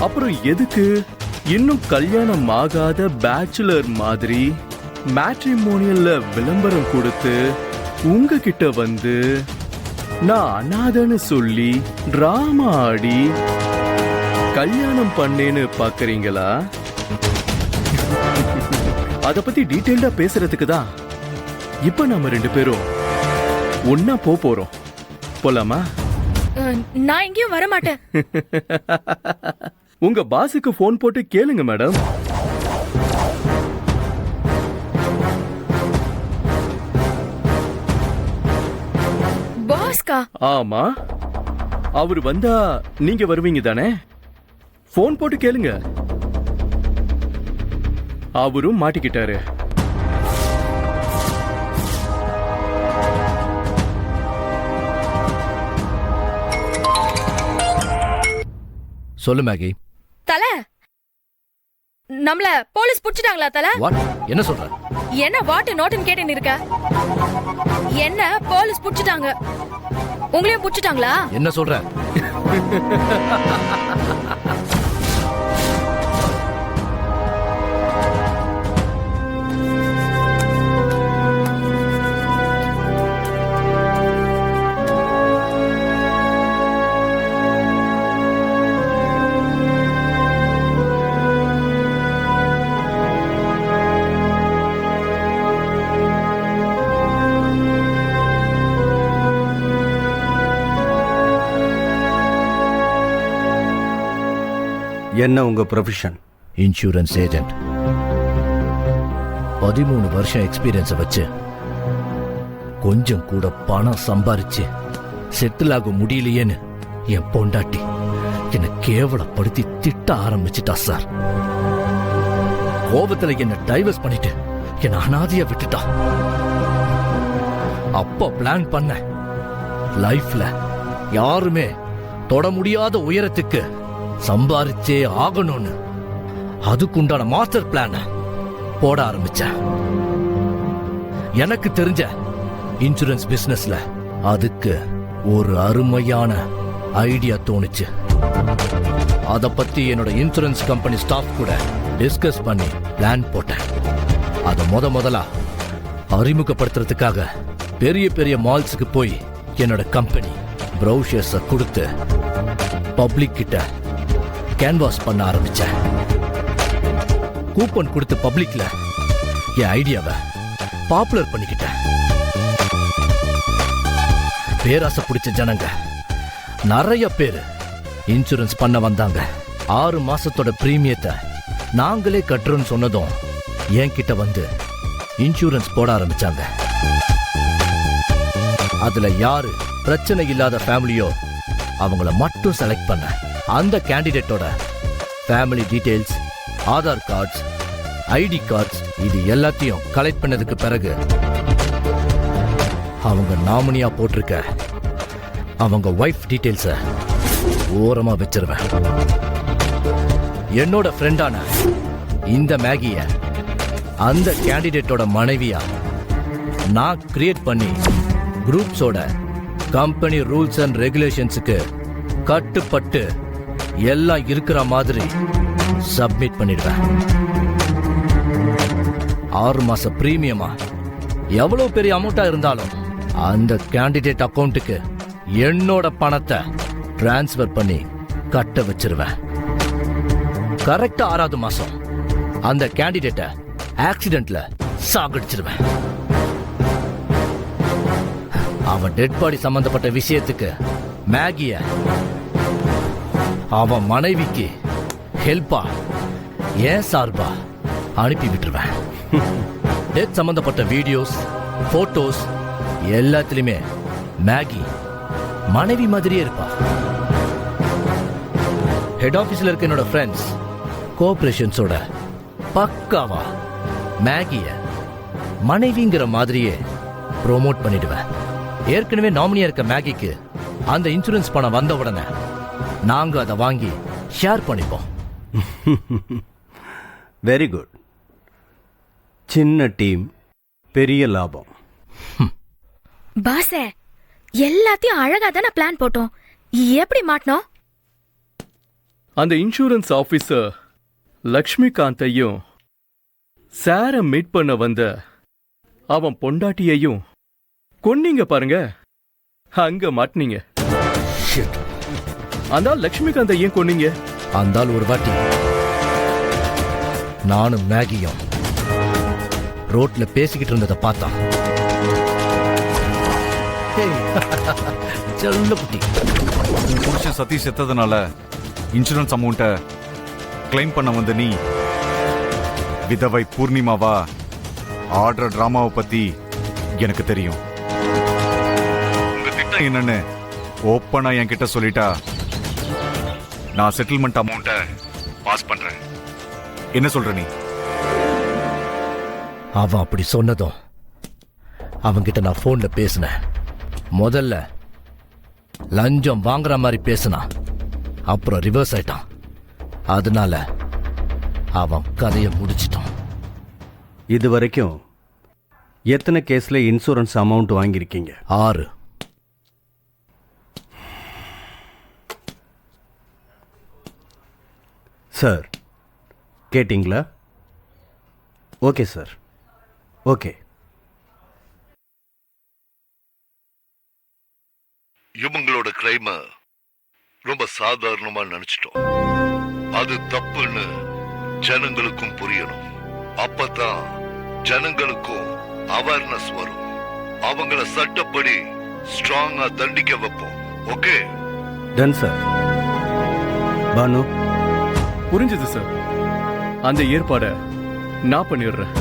அப்புறம் எதுக்கு இன்னும் கல்யாணம் ஆகாத பேச்சுலர் மாதிரி மேட்ரிமோனியல்ல விளம்பரம் கொடுத்து உங்ககிட்ட வந்து நான் அனாதன்னு சொல்லி டிராமா ஆடி கல்யாணம் பண்ணேன்னு பாக்குறீங்களா? அத பத்தி டீடைல்டா பேசுறதுக்கு தான் இப்ப நம்ம 2 பேரும் ஒன்னா போறோம். போலாமா? நான் எங்கேயும் வர மாட்டேன். உங்க பாஸுக்கு போன் போட்டு கேளுங்க மேடம். பாஸ்கா? ஆமா, அவர் வந்தா நீங்க வருவீங்க தானே? போன் போட்டு கேளுங்க. அவரும் மாட்டிக்கிட்டாரு. சொல்லு மேகி. தல, நம்மள போலீஸ் புடிச்சிட்டாங்களா தல? வாட்? என்ன சொல்ற? என்ன வாட் நோட்னு கேட்டேன்னு இருக்க? என்ன போலீஸ் புடிச்சிட்டாங்க? உங்களையும் புடிச்சிட்டாங்களா? என்ன சொல்ற? என்ன உங்க ப்ரொஃபஷன்? Insurance agent. 13 வருஷம் எக்ஸ்பீரியன்ஸை வச்சு கொஞ்சம் கூட பணம் சம்பாரிச்சு செட்டில் ஆக முடியலையேன்னு என் பொண்டாட்டி என்னை கேவலப்படுத்தி திட்ட ஆரம்பிச்சிட்டா சார். கோபத்துல என்ன டைவர்ஸ் பண்ணிட்டு என்ன அனாதையா விட்டுட்டா. அப்ப பிளான் பண்ண லைஃப்ல யாருமே தொட முடியாத உயரத்துக்கு சம்பாரிச்சே ஆகணும்னு அதுக்குண்டான மாஸ்டர் பிளான போட ஆரம்பிச்சேன். எனக்கு தெரிஞ்ச இன்சூரன்ஸ் பிசினஸ்ல அதுக்கு ஒரு அருமையான ஐடியா தோணுச்சு. அத பத்தி என்னோட இன்சூரன்ஸ் கம்பெனி ஸ்டாஃப் கூட டிஸ்கஸ் பண்ணி பிளான் போட்டேன். அத முதலா அறிமுகப்படுத்துறதுக்காக பெரிய பெரிய மால்ஸுக்கு போய் என்னோட கம்பெனி ப்ரௌஷர்ஸ கொடுத்து பப்ளிக் கிட்ட கேன்வாஸ் பண்ண ஆரம்பிச்சேன். கூப்பன் கொடுத்து பப்ளிக்ல என் ஐடியாவை பாப்புலர் பண்ணிக்கிட்டேன். பேராசை பிடிச்ச ஜனங்க நிறைய பேர் இன்சூரன்ஸ் பண்ண வந்தாங்க. 6 மாசத்தோட பிரீமியத்தை நாங்களே கட்டுறோம்னு சொன்னதும் என்கிட்ட வந்து இன்சூரன்ஸ் போட ஆரம்பிச்சாங்க. அதுல யாரு பிரச்சனை இல்லாத ஃபேமிலியோ அவங்கள மட்டும் செலக்ட் பண்ண. அந்த கேண்டிடேட்டோட family details, Aadhaar cards, ID cards இது எல்லாத்தையும் கலெக்ட் பண்ணதுக்கு பிறகு அவங்க நாமினியா போட்டிருக்க அவங்க வைஃப் டீடைல்ஸ ஓரமா வச்சிருவேன். என்னோட ஃப்ரெண்டான இந்த மேகிய அந்த கேண்டிடேட்டோட மனைவியா நான் கிரியேட் பண்ணி குரூப்ஸோட கம்பெனி ரூல்ஸ் அண்ட் ரெகுலேஷன்ஸுக்கு கட்டுப்பட்டு எல்லாம் இருக்கிற மாதிரி சப்மிட் பண்ணிடுவேன். 6 மாச பிரீமியமா எவ்வளவு பெரிய அமௌண்டா இருந்தாலும் அந்த கேண்டிடேட் அக்கவுண்ட்டுக்கு என்னோட பணத்தை டிரான்ஸ்பர் பண்ணி கட்ட வச்சிருவேன். கரெக்டா 6வது மாசம் அந்த கேண்டிடேட்டை ஆக்சிடென்ட்ல சாகடிச்சிருவேன். அவன் டெட் பாடி சம்பந்தப்பட்ட விஷயத்துக்கு மேகிய அவன் மனைவிக்கு ஹெல்ப்பா ஏன் சார்பா அனுப்பி விட்டுருவேன். டெத் சம்பந்தப்பட்ட வீடியோஸ், போட்டோஸ் எல்லாத்திலுமே மேகி மனைவி மாதிரியே இருப்பா. ஹெட் ஆபீஸ்ல இருக்க என்னோட ஃப்ரெண்ட்ஸ் கோஆபரேஷன்ஸோட பக்காவா மேகிய மனைவிங்கிற மாதிரியே ப்ரோமோட் பண்ணிடுவேன். ஏற்கனவே நாமினியா இருக்க மேகிக்கு அந்த இன்சூரன்ஸ் பணம் வந்த உடனே நாங்க அதை வாங்கி ஷேர் பண்ணிப்போம். Very good. சின்ன டீம், பெரிய லாபம். பாசே, எல்லாத்தையும் அழகா தானே பிளான் போட்டோம். எப்படி மாட்டணும்? அந்த இன்சூரன்ஸ் ஆபீசர் லக்ஷ்மிகாந்தையும் சார மீட் பண்ண வந்த அவன் பொண்டாட்டியையும் கொன்னீங்க பாருங்க, அங்க மாட்டினீங்க. Shit. அந்த ஆள் லக்ஷ்மிகாந்தை ஏன் கொன்னீங்க? அந்த ஆள் ஒரு வாட்டி நானும் மேகியும் ரோட்ல பேசிக்கிட்டு இருந்ததை பார்த்தான். செல்ல குட்டி. உன் புருஷன் சதீஷ் செத்ததுனால இன்சூரன்ஸ் அமௌண்ட்டை கிளைம் பண்ண வந்த நீ விதவை பூர்ணிமாவா ஆடுற டிராமாவை பத்தி எனக்கு தெரியும். உங்க திட்டம் என்னன்னு ஓப்பனா என்கிட்ட சொல்லிட்டா நான் செட்டில்மெண்ட் அமௌண்ட்டை பாஸ் பண்றேன். என்ன சொல்ற நீ? அவன் அப்படி சொன்னதும் அவன்கிட்ட நான் போன்ல பேசினேன். முதல்ல லஞ்சம் வாங்குற மாதிரி பேசினான், அப்புறம் ரிவர்ஸ் ஆயிட்டான். அதனால அவன் கதையை முடிச்சிட்டான். இது வரைக்கும் எத்தனை கேஸ்ல இன்சூரன்ஸ் அமௌண்ட் வாங்கியிருக்கீங்க? 6. சார் கேட்டிங்களா? Okay sir, okay. இவங்களோட கிரைம ரொம்ப சாதாரணமா நினைச்சிட்டோம். அது தப்புன்னு ஜனங்களுக்கும் புரியணும். அப்பதான் ஜனங்களுக்கும் அவேர்னஸ் வரும். அவங்கள சட்டப்படி ஸ்ட்ராங்கா தண்டிக்க வைப்போம். ஓகே? Ton sir. பானு, புரிஞ்சது சார். அந்த ஏற்பாடை நான் பண்ணிடுறேன்.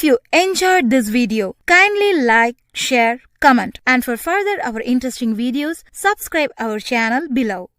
you enjoyed this video, kindly like, share, comment, and for further our interesting videos, subscribe our channel below.